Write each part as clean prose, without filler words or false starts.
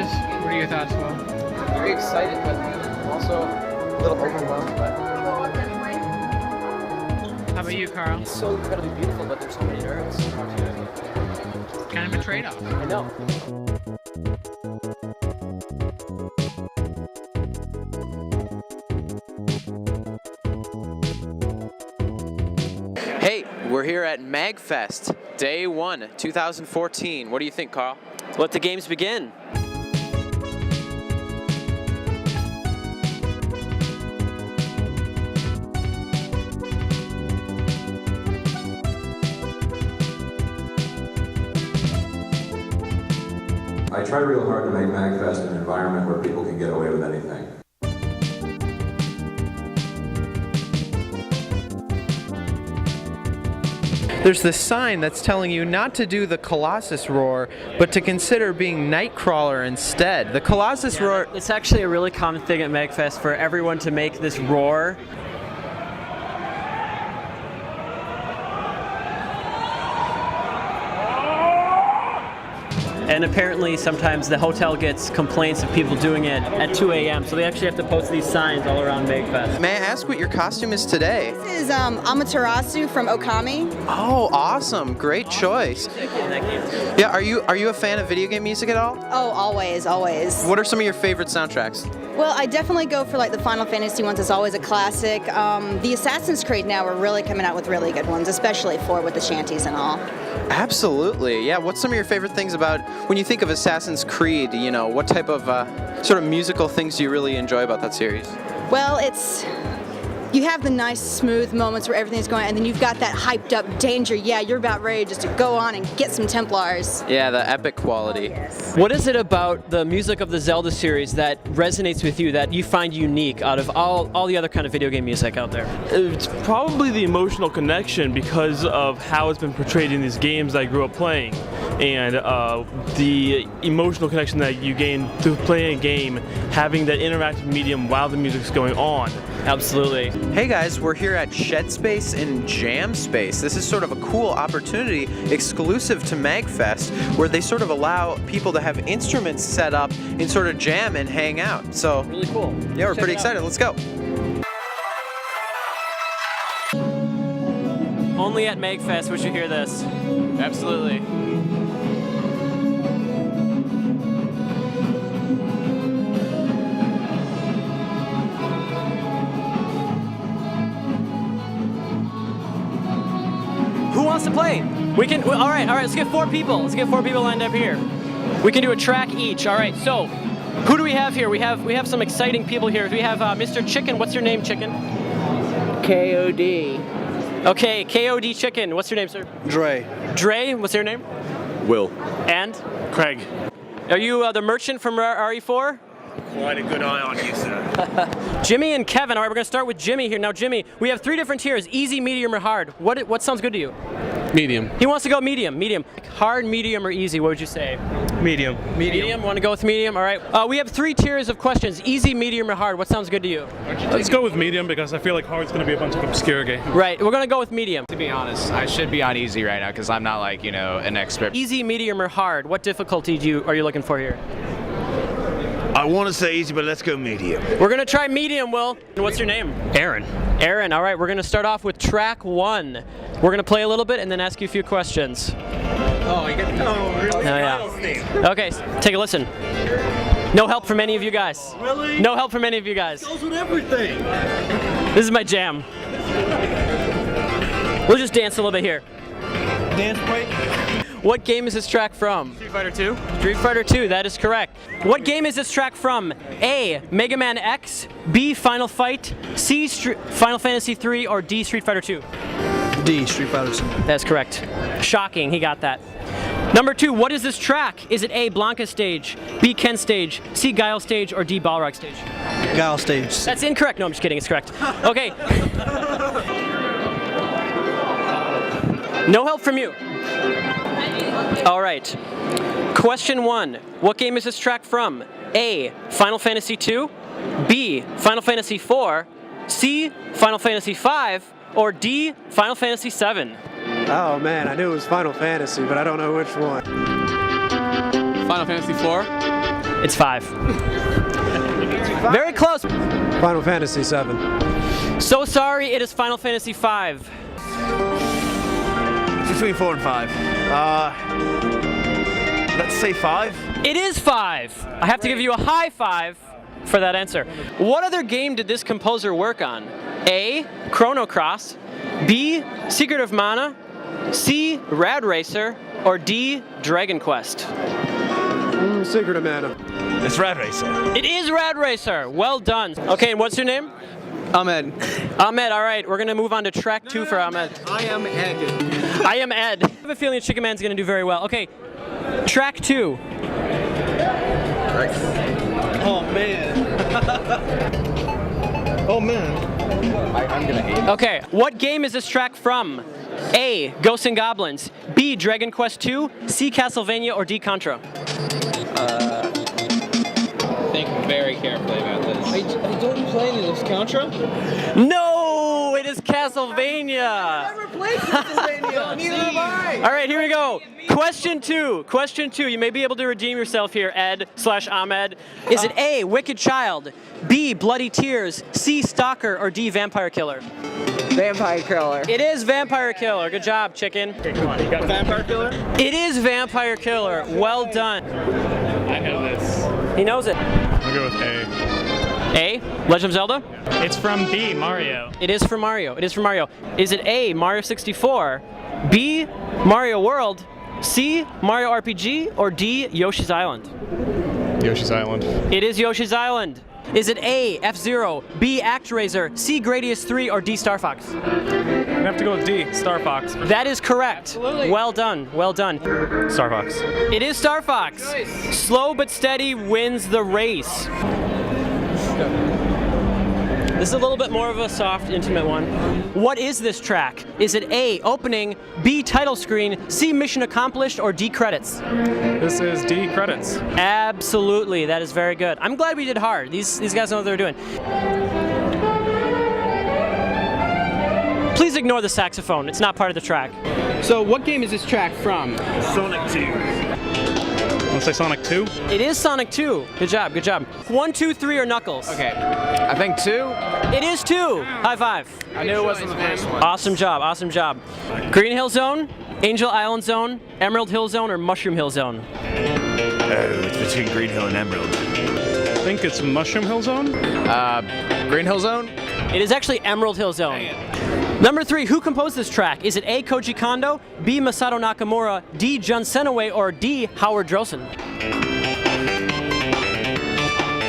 guys? What are your thoughts, Will? Very excited, but also a little overwhelmed. But how about you, Carl? It's so incredibly beautiful, but there's so many nerves. Kind of a trade-off. I know. Hey, we're here at MAGFest, Day 1, 2014. What do you think, Carl? Let the games begin. I try real hard to make MAGFest an environment where people can get away with anything. There's this sign that's telling you not to do the Colossus roar, but to consider being Nightcrawler instead. The Colossus roar... It's actually a really common thing at MAGFest for everyone to make this roar. And apparently sometimes the hotel gets complaints of people doing it at 2 a.m. So they actually have to post these signs all around MAGFest. May I ask what your costume is today? This is Amaterasu from Okami. Oh, awesome. Great choice. Yeah, are you a fan of video game music at all? Oh, always, always. What are some of your favorite soundtracks? Well, I definitely go for like the Final Fantasy ones. It's always a classic. The Assassin's Creed now are really coming out with really good ones, especially 4 with the shanties and all. Absolutely. Yeah, what's some of your favorite things about when you think of Assassin's Creed? You know, what type of sort of musical things do you really enjoy about that series? Well, you have the nice smooth moments where everything's going, and then you've got that hyped up danger. Yeah, you're about ready just to go on and get some Templars. Yeah, the epic quality. Oh, yes. What is it about the music of the Zelda series that resonates with you, that you find unique out of all the other kind of video game music out there? It's probably the emotional connection because of how it's been portrayed in these games I grew up playing, and the emotional connection that you gain through playing a game, having that interactive medium while the music's going on. Absolutely. Hey guys, we're here at Shed Space and Jam Space. This is sort of a cool opportunity exclusive to MAGFest where they sort of allow people to have instruments set up and sort of jam and hang out. So Really cool. yeah, we're pretty excited. Let's go. Only at MAGFest would you hear this. Absolutely. Who wants to play? All right, let's get 4 people. Let's get 4 people lined up here. We can do a track each. All right, so who do we have here? We have some exciting people here. We have Mr. Chicken. What's your name, Chicken? KOD. Okay, KOD Chicken. What's your name, sir? Dre. Dre, what's your name? Will. And? Craig. Are you the merchant from RE4? Quite a good eye on you, sir. Jimmy and Kevin. All right, we're going to start with Jimmy here. Now, Jimmy, we have 3 different tiers, easy, medium, or hard. What sounds good to you? Medium. He wants to go medium. Medium. Hard, medium, or easy, what would you say? Medium. Medium. Want to go with medium? All right. We have 3 tiers of questions, easy, medium, or hard. What sounds good to you? Let's go with medium because I feel like hard's going to be a bunch of obscure games. Right, we're going to go with medium. To be honest, I should be on easy right now because I'm not like, an expert. Easy, medium, or hard? What difficulty are you looking for here? I want to say easy, but let's go medium. We're going to try medium, Will. And what's your name? Aaron. Aaron, all right, we're going to start off with track 1. We're going to play a little bit and then ask you a few questions. Oh, you got really? Yeah. Okay, take a listen. No help from any of you guys. Really? No help from any of you guys. Goes with everything. This is my jam. We'll just dance a little bit here. Dance break. What game is this track from? Street Fighter 2. Street Fighter 2, that is correct. What game is this track from? A, Mega Man X, B, Final Fight, C, Final Fantasy 3, or D, Street Fighter 2? D, Street Fighter 2. That's correct. Shocking, he got that. Number 2, what is this track? Is it A, Blanca stage, B, Ken stage, C, Guile stage, or D, Balrog stage? Guile stage. That's incorrect. No, I'm just kidding, it's correct. Okay. No help from you. All right. Question 1. What game is this track from? A, Final Fantasy 2, B, Final Fantasy 4, C, Final Fantasy 5, or D, Final Fantasy 7? Oh man, I knew it was Final Fantasy, but I don't know which one. Final Fantasy 4? It's 5. Very close. Final Fantasy 7. So sorry, it is Final Fantasy 5. It's between 4 and 5. Let's say 5. It is 5. I have to give you a high 5 for that answer. What other game did this composer work on? A. Chrono Cross, B. Secret of Mana, C. Rad Racer, or D. Dragon Quest? Secret of Mana. It's Rad Racer. It is Rad Racer. Well done. Okay, and what's your name? Ahmed. Ahmed, all right. We're going to move on to track 2 for Ahmed. I am Ed. I am Ed. I have a feeling Chicken Man's going to do very well. Okay, track 2. Oh, man. Oh, man. I'm gonna hate it. Okay, what game is this track from? A. Ghosts and Goblins, B. Dragon Quest II, C. Castlevania, or D. Contra? Think very carefully about this. I don't play any of this. Contra? No, it is Castlevania. I never played Castlevania. Neither have I. All right, here we go. Question 2. Question 2. You may be able to redeem yourself here, Ed/Ahmed. Is it A. Wicked Child, B. Bloody Tears, C. Stalker, or D. Vampire Killer? Vampire Killer. It is Vampire Killer. Good job, Chicken. Okay, come on, you got Vampire Killer? It is Vampire Killer. Well done. I know this. He knows it. I'll go with A. A. Legend of Zelda? It's from B, Mario. It is for Mario. It is for Mario. Is it A. Mario 64, B. Mario World, C. Mario RPG, or D. Yoshi's Island? Yoshi's Island. It is Yoshi's Island. Is it A. F-Zero, B. ActRaiser, C. Gradius 3, or D. Star Fox? I'm gonna have to go with D, Star Fox. That is correct. Absolutely. Well done. Well done. Star Fox. It is Star Fox. Nice. Slow but steady wins the race. This is a little bit more of a soft, intimate one. What is this track? Is it A. Opening, B. Title screen, C. Mission accomplished, or D. Credits? This is D, credits. Absolutely. That is very good. I'm glad we did hard. These guys know what they're doing. Please ignore the saxophone. It's not part of the track. So, what game is this track from? Sonic 2. Want to say Sonic 2? It is Sonic 2. Good job, good job. 1, 2, 3, or Knuckles? Okay, I think 2. It is 2. High five. I knew it wasn't the first one. Awesome job, awesome job. Green Hill Zone, Angel Island Zone, Emerald Hill Zone, or Mushroom Hill Zone? Oh, it's between Green Hill and Emerald. I think it's Mushroom Hill Zone? Green Hill Zone? It is actually Emerald Hill Zone. Number 3, who composed this track? Is it A. Koji Kondo, B. Masato Nakamura, D. Jun Senoway, or D. Howard Drossen?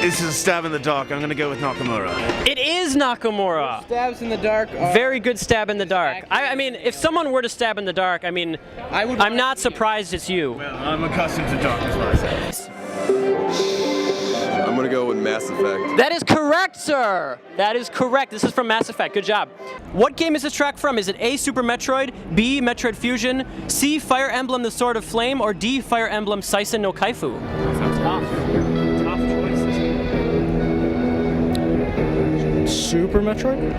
This is a stab in the dark. I'm gonna go with Nakamura. It is Nakamura. Stabs in the dark. Very good stab in the dark. I mean, if someone were to stab in the dark, I mean, I'm not surprised it's you. Well, I'm accustomed to darkness myself. I'm gonna go with Mass Effect. That is correct, sir. That is correct. This is from Mass Effect. Good job. What game is this track from? Is it A. Super Metroid, B. Metroid Fusion, C. Fire Emblem: The Sword of Flame, or D. Fire Emblem: Saisen no Kaifu? Sounds tough. Tough choices. Super Metroid?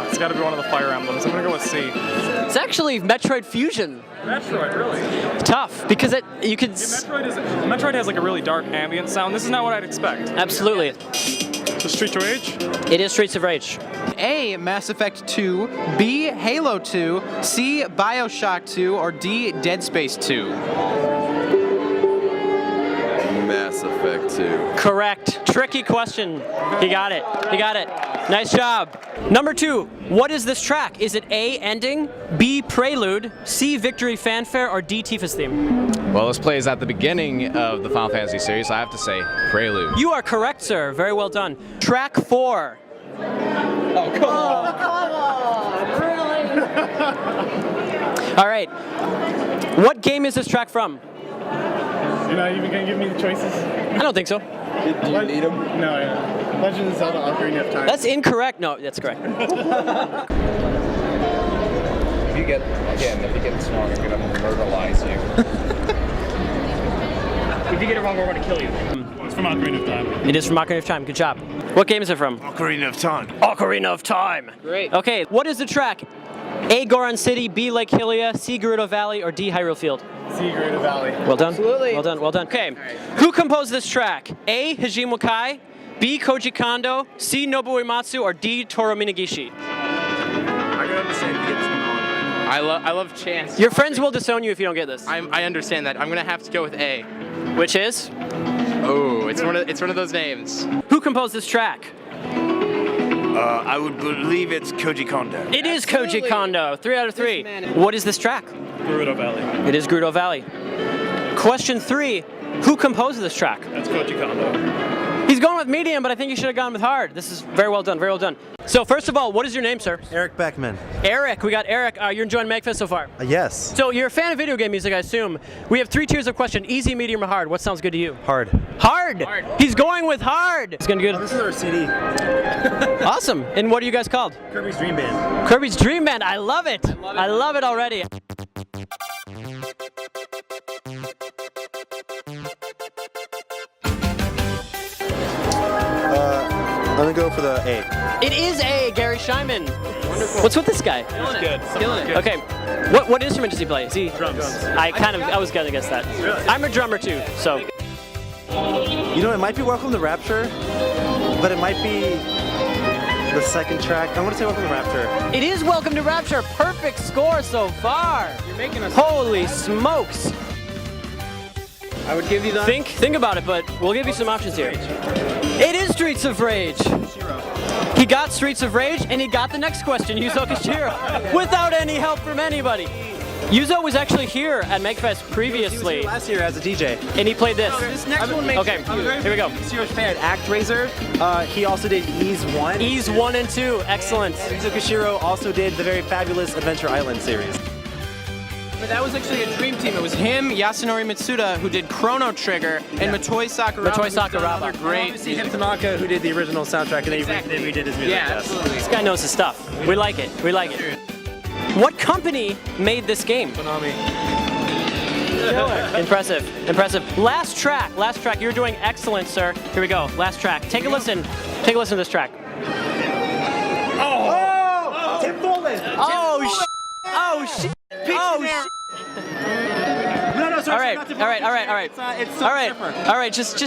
It's gotta be one of the Fire Emblems. I'm gonna go with C. It's actually Metroid Fusion. Metroid, really? Tough, because you could... Metroid has like a really dark ambient sound. This is not what I'd expect. Absolutely. So Streets of Rage? It is Streets of Rage. A. Mass Effect 2, B. Halo 2, C. Bioshock 2, or D. Dead Space 2. Mass Effect 2. Correct. Tricky question. He got it. He got it. Nice job. Number 2, what is this track? Is it A. Ending, B. Prelude, C. Victory Fanfare, or D. Tifa's theme? Well, this plays at the beginning of the Final Fantasy series, so I have to say Prelude. You are correct, sir. Very well done. Track 4. Oh, come on. Really? All right. What game is this track from? You're not even gonna give me the choices? I don't think so. Do you need them? No, yeah. Legend of Zelda Ocarina of Time. That's incorrect. No, that's correct. If you get strong, I'm gonna murderize you. If you get it wrong, we're gonna kill you. It's from Ocarina of Time. It is from Ocarina of Time. Good job. What game is it from? Ocarina of Time. Ocarina of Time. Great. Okay, what is the track? A. Goron City, B. Lake Hylia, C. Gerudo Valley, or D. Hyrule Field? See Gerudo Valley. Well done. Absolutely. Well done. Well done. Okay. Who composed this track? A. Hajime Wakai, B. Koji Kondo, C. Nobuo Uematsu, or D. Toru Minagishi? I can understand if you get this one wrong. I love Chance. Your friends will disown you if you don't get this. I understand that. I'm gonna have to go with A. Which is? Oh, it's one of those names. Who composed this track? I would believe it's Koji Kondo. It is Koji Kondo. 3 out of 3. What is this track? Gerudo Valley. It is Gerudo Valley. Question 3. Who composed this track? That's Koji Kondo. He's going with medium, but I think you should have gone with hard. This is very well done, very well done. So first of all, what is your name, sir? Eric Beckman. Eric, we got Eric. You're enjoying MAGFest so far? Yes. So you're a fan of video game music, I assume. We have 3 tiers of question, easy, medium, or hard. What sounds good to you? Hard. Hard! He's going with hard! It's gonna be good. This is our CD. Awesome. And what are you guys called? Kirby's Dream Band. Kirby's Dream Band. I love it. I love it already. I'm gonna go for the A. It is A, Gary Scheinman. Wonderful. What's with this guy? It's good. Killing it. Okay. What instrument does he play? Is he Drums. I was gonna guess that. I'm a drummer too, so. You know, it might be Welcome to Rapture, but it might be the second track. I want to say Welcome to Rapture. It is Welcome to Rapture. Perfect score so far. You're making us. Holy smokes. I would give you the. Think about it, but we'll give you some options here. It is Streets of Rage. He got Streets of Rage, and he got the next question, Yuzo Koshiro, without any help from anybody. Yuzo was actually here at MAGFest previously. He was here last year as a DJ. And he played this. This next one makes Okay, here we go. Zero's fan, ActRaiser. He also did Ease 1. Ease 1 and 2, excellent. Yuzo Koshiro also did the very fabulous Adventure Island series. But that was actually a dream team. It was him, Yasunori Mitsuda, who did Chrono Trigger, and Motoi Sakuraba. Motoi Sakuraba. Another great. Obviously, Him Tanaka, who did the original soundtrack, and then he redid his music. Yeah, absolutely. This guy knows his stuff. We like it. We like it. What company made this game? Konami. Impressive. Impressive. Last track. Last track. You're doing excellent, sir. Here we go. Last track. Take a listen. Take a listen to this track. Tim Follin! Oh, oh, shit. Oh, shit. No, sorry. All right. Just.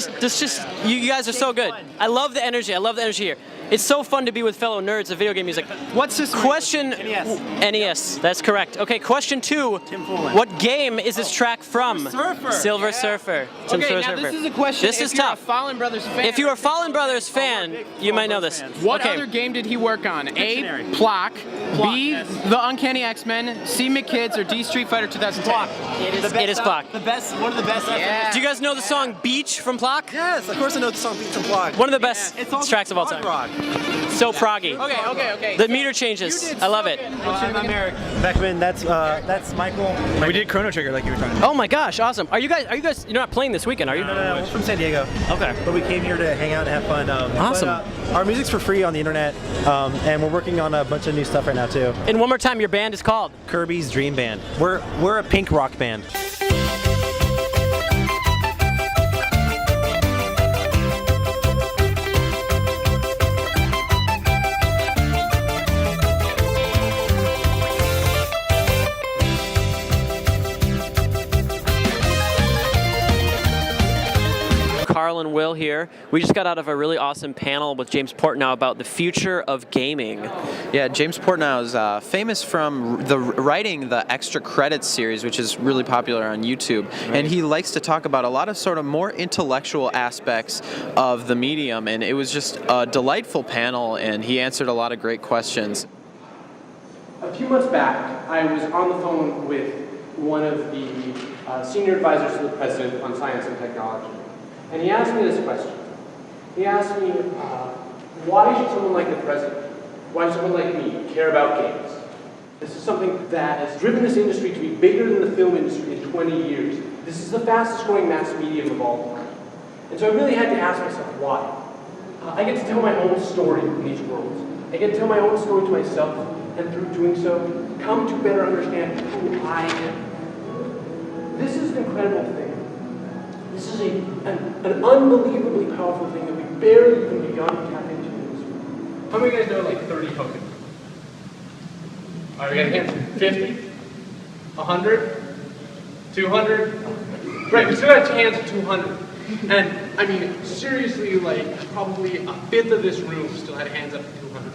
You guys are so good. I love the energy. I love the energy here. It's so fun to be with fellow nerds of video game music. What's this question? NES. That's correct. Okay, question 2. What game is this track from? Silver Surfer. Okay, now this is a question. This is if you're tough. a Fallen Brothers fan. If you're a Fallen Brothers fan, you might know this. What other game did he work on? A. Plock. B. The Uncanny X-Men. C. McKids. Or D. Street Fighter 2010. It is Plock. One of the best. Do you guys know the song Beach from Plock? Yes, of course I know the song Beach from Plock. One of the best tracks of all time. Rock. So proggy. Okay. The meter changes. I love it. I'm Eric Beckman. That's Michael. We did Chrono Trigger like you were talking about. Oh my gosh, awesome. Are you guys, you're not playing this weekend, are you? No, we're from San Diego. Okay. But we came here to hang out and have fun. Awesome. Our music's for free on the internet, and we're working on a bunch of new stuff right now too. And one more time, your band is called? Kirby's Dream Band. We're a pink rock band. Carl and Will here. We just got out of a really awesome panel with James Portnow about the future of gaming. Yeah, James Portnow is famous from writing the Extra Credits series, which is really popular on YouTube. Right. And he likes to talk about a lot of sort of more intellectual aspects of the medium. And it was just a delightful panel, and he answered a lot of great questions. A few months back, I was on the phone with one of the senior advisors to the president on science and technology. And he asked me this question. He asked me, why should someone like the president, why should someone like me care about games? This is something that has driven this industry to be bigger than the film industry in 20 years. This is the fastest growing mass medium of all time. And so I really had to ask myself, why? I get to tell my own story in these worlds. I get to tell my own story to myself, and through doing so, come to better understand who I am. This is an incredible thing. This is an unbelievably powerful thing that we've barely even begun to tap into in this room. How many of you guys know like 30 Pokemon? All right, we got a hint. 50? 100? 200? Right, we still got a chance at 200. And, I mean, seriously, like, probably a fifth of this room still had hands up for 200.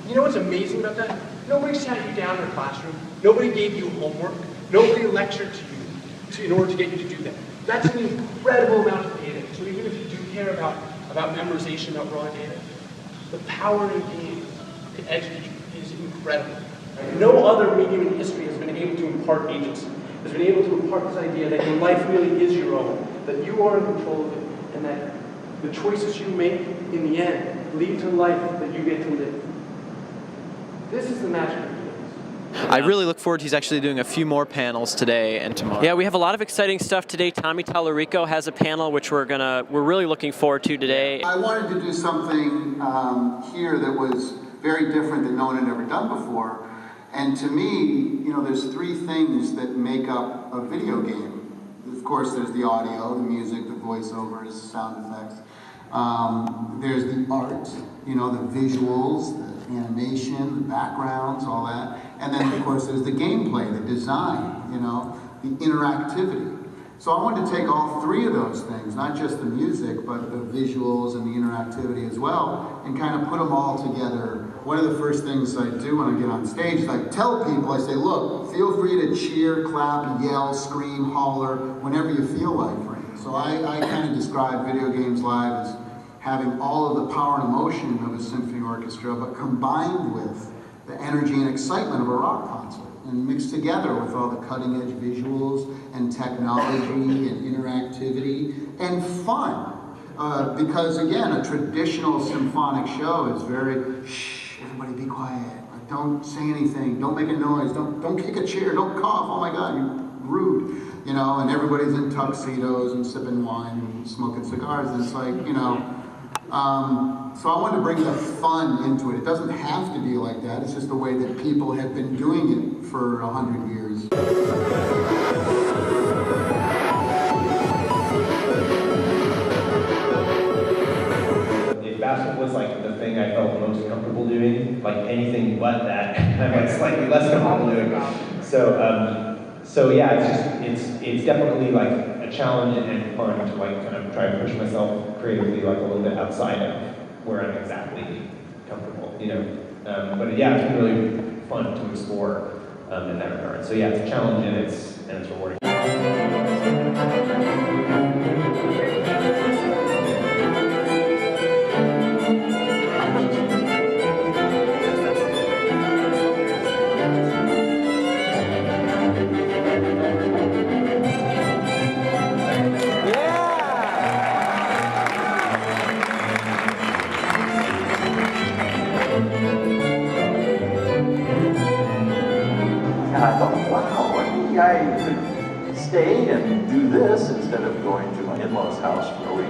You know what's amazing about that? Nobody sat you down in a classroom. Nobody gave you homework. Nobody lectured to you in order to get you to do that. That's an incredible amount of data. So even if you do care about memorization, about raw data, the power in games to educate you is incredible. No other medium in history has been able to impart agency, has been able to impart this idea that your life really is your own, that you are in control of it, and that the choices you make in the end lead to life that you get to live. This is the magic of games. I really look forward to he's actually doing a few more panels today and tomorrow. Yeah, we have a lot of exciting stuff today. Tommy Tallarico has a panel which we're really looking forward to today. I wanted to do something here that was very different that no one had ever done before. And to me, you know, there's three things that make up a video game. Of course, there's the audio, the music, the voiceovers, sound effects. There's the art, you know, the visuals, the animation, the backgrounds, all that. And then, of course, there's the gameplay, the design, you know, the interactivity. So I wanted to take all three of those things, not just the music, but the visuals and the interactivity as well, and kind of put them all together. One of the first things I do when I get on stage is I tell people, I say, look, feel free to cheer, clap, yell, scream, holler, whenever you feel like it. So I kind of describe Video Games Live as having all of the power and emotion of a symphony orchestra, but combined with the energy and excitement of a rock concert, and mixed together with all the cutting-edge visuals and technology and interactivity and fun. Because again, a traditional symphonic show is very, shh, everybody be quiet, don't say anything, don't make a noise, don't kick a chair, don't cough, oh my God, you're rude. You know, and everybody's in tuxedos and sipping wine and smoking cigars, and it's like, you know, so I wanted to bring the fun into it. It doesn't have to be like that. It's just the way that people have been doing it for 100 years. Basketball was like the thing I felt most comfortable doing. Like anything but that, I'm like slightly less comfortable doing. So yeah, it's definitely like a challenge and fun to like kind of try to push myself creatively like a little bit outside of where I'm exactly comfortable, you know. But yeah, it's been really fun to explore in that regard. So yeah, it's a challenge and it's rewarding. And I thought, wow, maybe I could stay and do this instead of going to my in-laws' house for a week.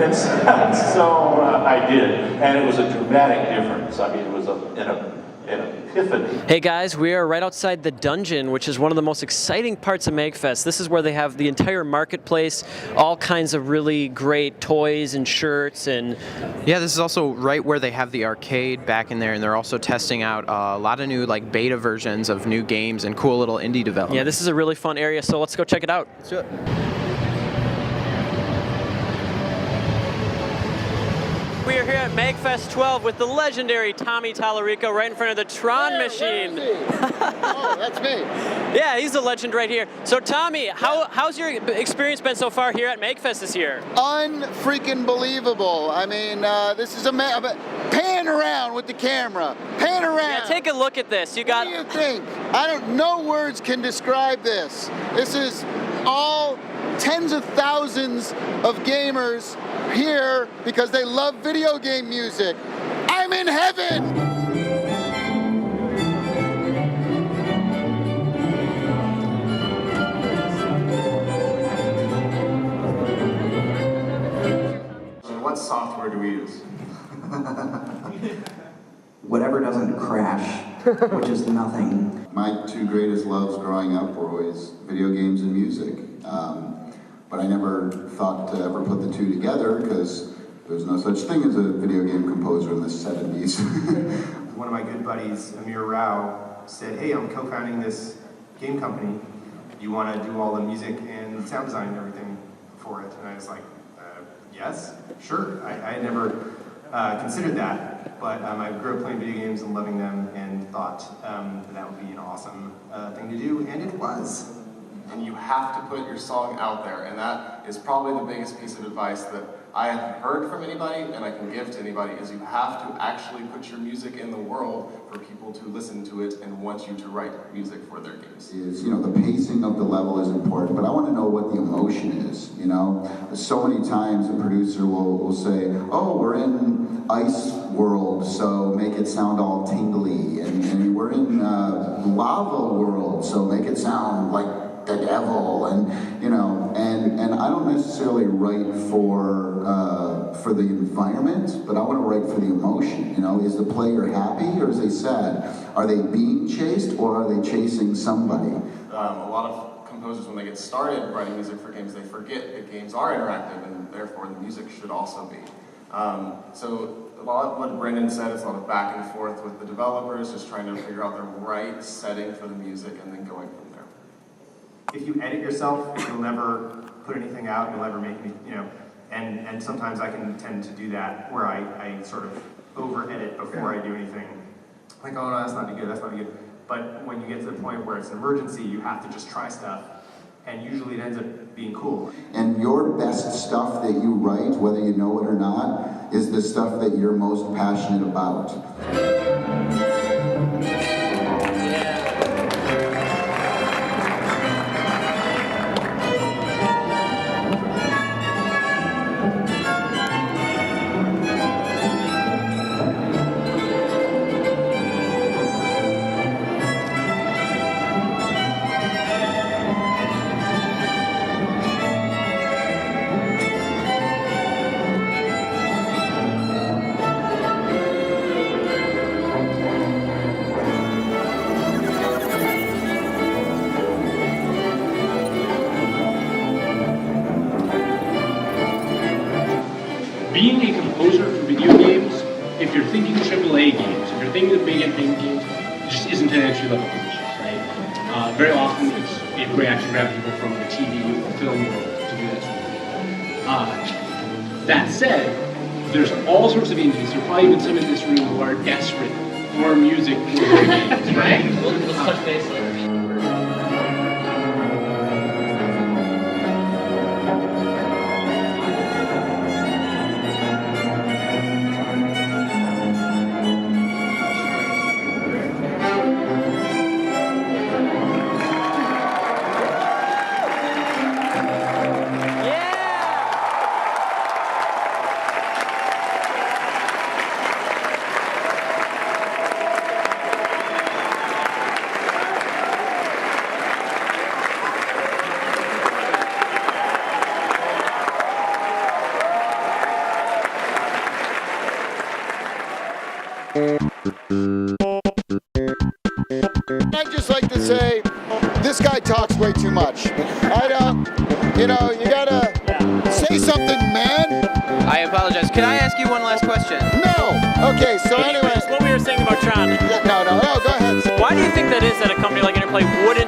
And so I did, and it was a dramatic difference. I mean, it was an epiphany. Hey guys, we are right outside the dungeon, which is one of the most exciting parts of MAGFest. This is where they have the entire marketplace, all kinds of really great toys and shirts and... Yeah, this is also right where they have the arcade back in there, and they're also testing out a lot of new like beta versions of new games and cool little indie development. Yeah, this is a really fun area, so let's go check it out. Let's do it. We are here at MAGFest 12 with the legendary Tommy Tallarico right in front of the Tron machine. Oh, that's me. Yeah, he's a legend right here. So Tommy, how's your experience been so far here at MAGFest this year? Unfreaking believable. I mean, this is pan around with the camera. Pan around. Yeah, take a look at this. You got. What do you think? No words can describe this. This is all tens of thousands of gamers here because they love video game music. I'm in heaven! What software do we use? Whatever doesn't crash, which is nothing. My two greatest loves growing up were always video games and music. But I never thought to ever put the two together because there's no such thing as a video game composer in the 70s. One of my good buddies, Amir Rao, said, hey, I'm co-founding this game company, you want to do all the music and sound design and everything for it? And I was like, yes, sure. I had never considered that, but I grew up playing video games and loving them and thought that would be an awesome thing to do, and it was. And you have to put your song out there, and that is probably the biggest piece of advice that I have heard from anybody and I can give to anybody, is you have to actually put your music in the world for people to listen to it and want you to write music for their games. Is, the pacing of the level is important, but I want to know what the emotion is, So many times a producer will say, oh, we're in ice world, so make it sound all tingly, and we're in lava world, so make it sound like the devil, and I don't necessarily write for the environment, but I want to write for the emotion. Is the player happy or is they sad? Are they being chased or are they chasing somebody? A lot of composers, when they get started writing music for games, they forget that games are interactive and therefore the music should also be. So a lot of what Brendan said is a lot of back and forth with the developers, just trying to figure out the right setting for the music and then going from there. If you edit yourself, you'll never put anything out, you'll never make any, and sometimes I can tend to do that where I sort of over-edit before I do anything. Like, oh no, that's not good, that's not good. But when you get to the point where it's an emergency, you have to just try stuff, and usually it ends up being cool. And your best stuff that you write, whether you know it or not, is the stuff that you're most passionate about. Being a composer for video games, if you're thinking AAA games, if you're thinking of big game games, it just isn't an entry-level position, right? Very often it actually grabs people from the TV or film world to do that sort of thing. That said, there's all sorts of indies. There are probably even some in this room who are desperate for music for their games, right? Let's touch base later. I'd just like to say, this guy talks way too much. I don't, you gotta say something, man. I apologize. Can I ask you one last question? No. Okay, so anyway. What we were saying about Tron. No, go ahead. Why do you think that is that a company like Interplay wouldn't